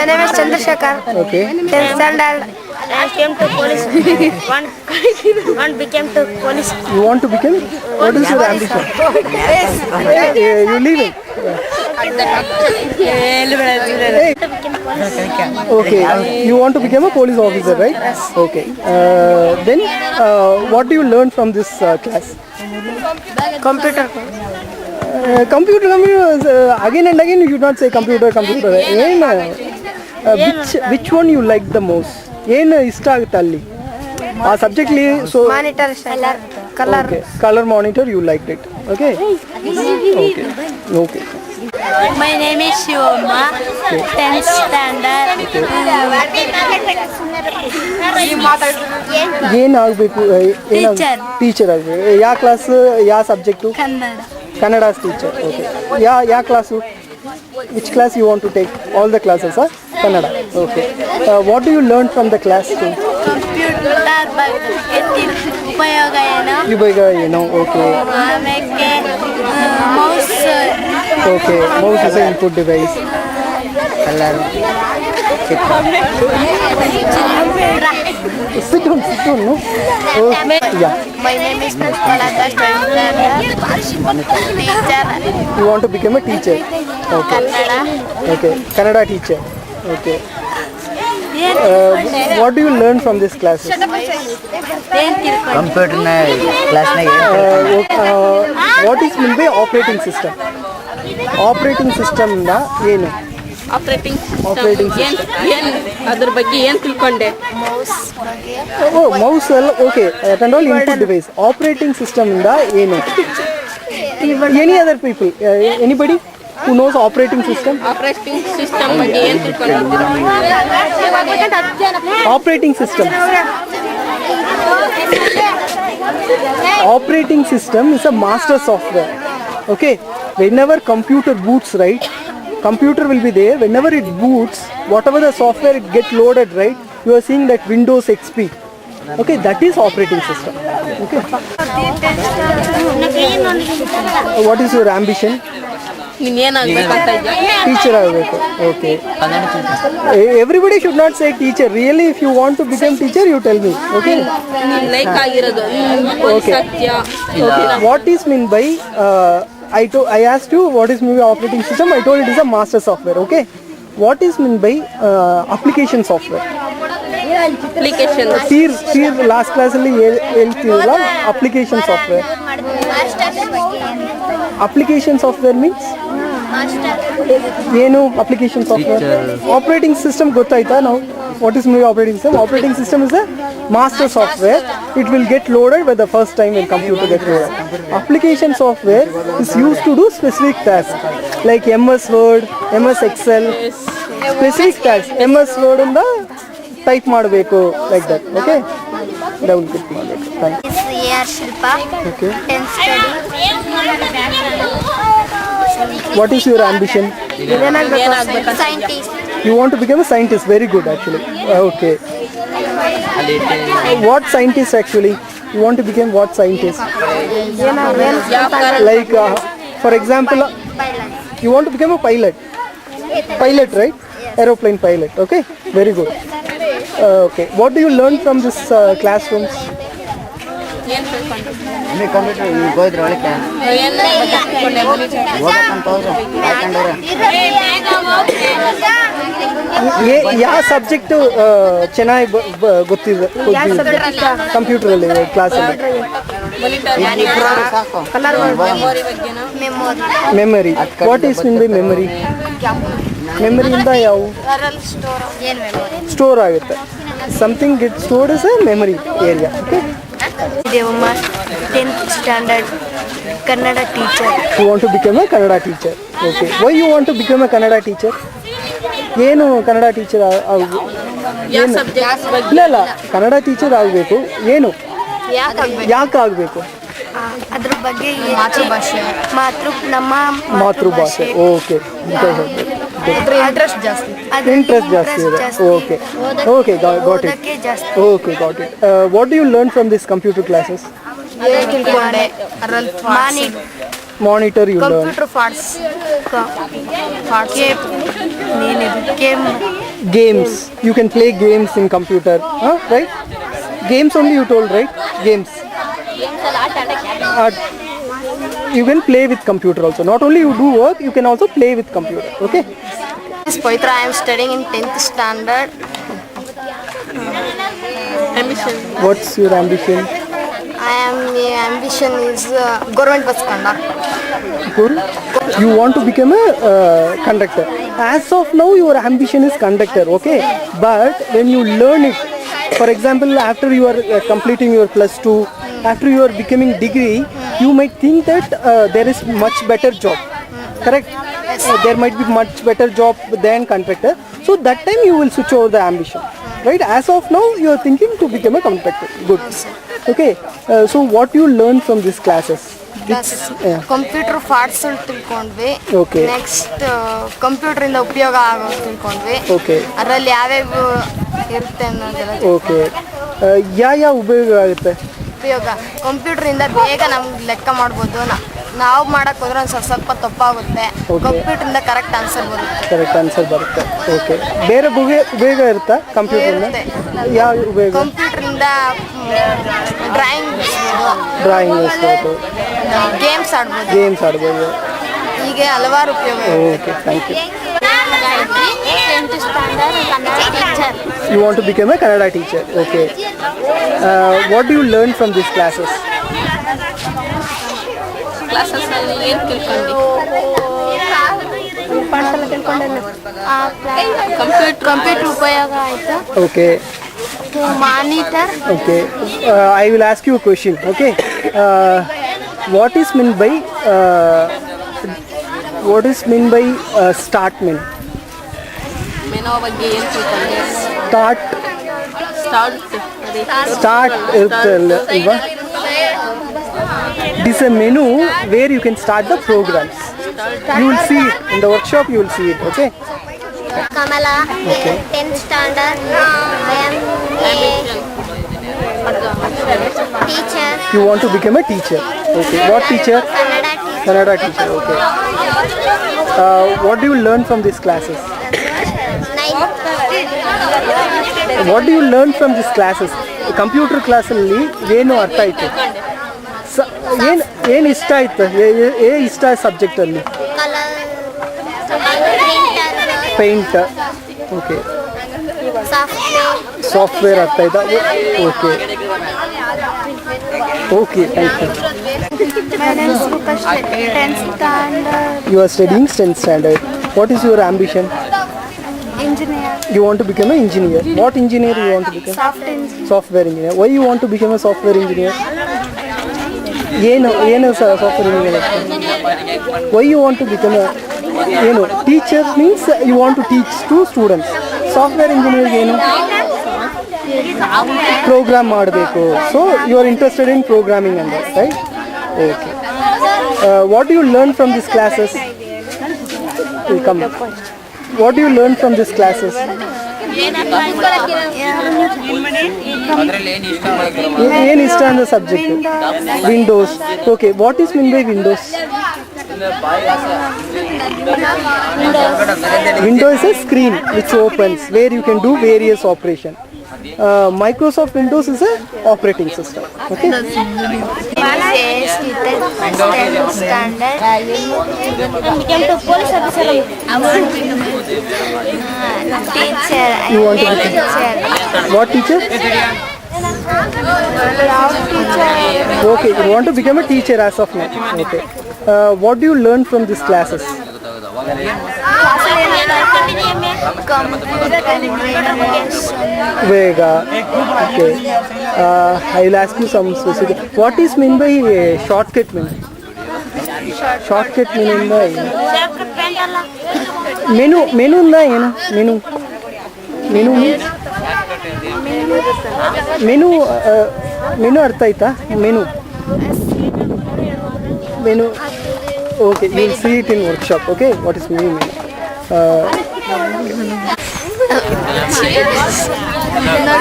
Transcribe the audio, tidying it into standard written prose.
My name is Chandrasekhar. Okay. 10th standard. I came to police. One became to police. You want to become? What is your ambition? You leave it. Hey. Okay. You want to become a police officer, right? Okay. Then, what do you learn from this class? Computer. Computer. Again and again, you should not say computer. Which one you like the most? ಏನು ಇಷ್ಟ ಆಗುತ್ತೆ ಅಲ್ಲಿ ಆ ಸಬ್ಜೆಕ್ಟ್ಲಿ so monitor colour colour monitor you like it okay okay okay My name is Shivama, 10th standard. ಏನು ಆಗಬೇಕು teacher ಆಗಬೇಕು ಯಾವ ಕ್ಲಾಸ್ ಯಾವ ಸಬ್ಜೆಕ್ಟು ಕನ್ನಡ ಟೀಚರ್ ಓಕೆ ಯಾವ class which class you want to take all the classes kannada okay what do you learn from the class too Computer upayoga ಏನು okay mouse okay mouse is an input device color sit down no okay yeah My name is Nuskalata, teacher. You want to become a teacher okay Kannada. okay kannada teacher okay what do you learn from this class computer class what is mean by operating system na ಏನು operating system ಅದ್ರ ಬಗ್ಗೆ ಏನು ತಿಳ್ಕೊಂಡೆ oh mouse ಎಲ್ಲ okay that and all input device operating system ಇಂದ ಏನು any other people anybody who knows operating system operating system ಬಗ್ಗೆ ಏನು ತಿಳ್ಕೊಂಡಿದ್ದೀರಾ operating system is a master software okay whenever computer boots right computer will be there whenever it boots whatever the software it get loaded right you are seeing that Windows XP okay that is operating system okay what is your ambition ನೀನು ಏನಾಗಬೇಕಂತ ಇದ್ದೀಯ teacher ಆಗಬೇಕು okay everybody should not say teacher really if you want to become teacher you tell me okay ನೀನು like ಆಗಿರೋದು Okay. ಸತ್ಯ okay what is mean by I asked you what is mean by operating system I told it is a master software okay what is mean by application software application Tir last ಕ್ಲಾಸಲ್ಲಿ ಹೇಳ್ತೀವಲ್ಲ application software application software means ಏನು application software operating system ಗೊತ್ತಾಯ್ತಾ ನಾವು what is me operating system is a master software it will get loaded by the first time when computer get loaded application software is used to do specific tasks like MS Word MS Excel specific tasks MS Word ಇಂದ type ಮಾಡಬೇಕು like that okay down click ಮಾಡಬೇಕು thank you AR Shilpa, okay 10th study. What is your ambition Scientist. you want to become a scientist very good actually okay what scientist actually you want to become what scientist like for example you want to become a pilot right aeroplane pilot okay very good okay what do you learn from this classrooms ಏನು ತಿಳ್ಕೊಂಡೆ computer ಹೋಯ್ದ್ರು ಒಳಕ್ಕೆ ಓದಕ್ಕಂತ ಹೋದ್ರು ಯಾಕಂದ್ರೆ ಯಾವ subject ಚೆನ್ನಾಗಿ ಗೊತ್ತಿದೆ ಕಂಪ್ಯೂಟರಲ್ಲಿ ಕ್ಲಾಸಲ್ಲಿ ಸಾಕು ಮೆಮೊರಿ ಬಗ್ಗೆನಾ memory what is mean by memory ಮೆಮರಿಯಿಂದ ಯಾವ ಸ್ಟೋರ್ ಆಗುತ್ತೆ something get stored is a memory area okay Devamma, 10th standard, Kannada teacher. You want to become a Kannada teacher. Okay. Why you want to become a Kannada teacher? ಏನು Kannada teacher ಯಾವ subject ಬಗ್ಗೆ ಇಲ್ಲ Kannada teacher ಆಗಬೇಕು ಏನು ಯಾಕೆ ಆಗಬೇಕು ಅದ್ರ ಬಗ್ಗೆ ನಮ್ಮ ಮಾತೃಭಾಷೆ ಓಕೆ ಇಂಟ್ರೆಸ್ಟ್ ಜಾಸ್ತಿ ಇಂಟ್ರೆಸ್ಟ್ ಜಾಸ್ತಿ ಇದೆ okay okay got it okay got it what do you learn from this computer classes monitor you learn computer parts Games. You can play games in computer, right? Games only you told, right? Games. Art. You can play with computer also. Not only you do work, you can also play with computer. Okay. This is Poitra. I am studying in 10th standard. Ambition. What's your ambition? My ambition is government bus conductor. Cool. You want to become a conductor. As of now, your ambition is conductor. Okay. But when you learn it, for example, after you are completing your +2, after you are becoming degree, you might think that there is much better job. Correct. There might be much better job than conductor. So that time you will switch over the ambition. Right. As of now, you are thinking to become a conductor. Good. Okay. So what you learn from these classes? Computer parts ತಿಳ್ಕೊಂಡ್ವಿ. Okay. Next computer ಇಂದ ಉಪಯೋಗ ಆಗೋದು ತಿಳ್ಕೊಂಡ್ವಿ. Okay. ಅದರಲ್ಲಿ ಯಾವ್ಯಾವ ಇರುತ್ತೆ ಅನ್ನೋದೆಲ್ಲ okay ಯಾವ ಉಪಯೋಗ ಆಗುತ್ತೆ? ಉಪಯೋಗ ಕಂಪ್ಯೂಟರ್ ಇಂದ ಬೇಗ ನಮ್ಗೆ ಲೆಕ್ಕ ಮಾಡ್ಬೋದು. ನಾವು ಮಾಡಕ್ ಹೋದ್ರೆ ಒಂದು ಸ್ವಲ್ಪ ತಪ್ಪಾಗುತ್ತೆ. ಕಂಪ್ಯೂಟರ್ ಇಂದ ಕರೆಕ್ಟ್ ಆನ್ಸರ್ ಬರುತ್ತೆ. ಕರೆಕ್ಟ್ ಆನ್ಸರ್ ಬರುತ್ತೆ. ಓಕೆ. ಬೇರೆ ಉಪಯೋಗ ಇರುತ್ತಾ ಕಂಪ್ಯೂಟರ್ನ? ಯಾವ ಉಪಯೋಗ? ಕಂಪ್ಯೂಟರ್ ಇಂದ ಡ್ರಾಯಿಂಗ್ ಬಿಡಿಸ್ಬೋದು, ಗೇಮ್ಸ್ ಆಡ್ಬೋದು. ಹೀಗೆ ಹಲವಾರು ಉಪಯೋಗ. Okay, thank you. 10th standard Kannada teacher. You want to become a Kannada teacher. Okay. What do you learn from these classes? Classes ಅಲ್ಲಿ ಏನು ತಿಳ್ಕೊಂಡಿ? ಕಂಪ್ಯೂಟರ್ ಉಪಯೋಗ ಆಯ್ತು. Okay. Monitor. Okay. I will ask you a question. Okay. What is meant by start menu? ಮೆನೋ ಬಗ್ಗೆ ಏನು ತಿಳ್ಕೊಂಡಿ? Start ಇರುತ್ತೆ ಅಲ್ವಾ? It is a menu where you can start the programs. You will see it in the workshop. You will see it. Okay. Kamala, 10th standard. I am teacher. You want to become a teacher. Okay. What teacher? Kannada teacher. Kannada teacher. Okay. What do you learn from these classes? 9th. What do you learn from these classes? Computer ಕ್ಲಾಸಲ್ಲಿ ಏನು ಅರ್ಥ ಆಯಿತು? ಏನು ಇಷ್ಟ ಆಯ್ತು? ಇಷ್ಟ ಸಬ್ಜೆಕ್ಟಲ್ಲಿ? Color. Paint. Okay. Software. ಅರ್ಥ ಆಯ್ತಾ? Okay. Okay, thank you. My name is Rukash, 10th standard. You are studying 10th standard. What is your ambition? Engineer. You want to become an engineer. What engineer you want to become? Software engineer. Why you want to become a software engineer? ಏನು software engineer? Why you want to become a teacher means you want to teach to students. Software engineer ಏನು? Program ಮಾಡಬೇಕು. So you are interested in programming and that, right? Okay. What do you learn from these classes? Come. What do you learn from these classes? ಏನು ಇಷ್ಟ ಅಂದ್ರೆ subject? Windows. Okay. What is mean by Windows? Window is a screen which opens where you can do various operation. Microsoft Windows is a operating system. Okay. Standard. Became to police officer. Teacher. You want to become Teacher. what teacher? Okay, you want to become a teacher as of now. Okay. What do you learn from these classes? Vega. Okay. I will ask you some specific. What is mean by shortcut menu? Shortcut menu by menu na ಏನು? Menu ಅರ್ಥ ಆಯ್ತಾ? Menu. Okay, you will see it in workshop. Okay, what is menu?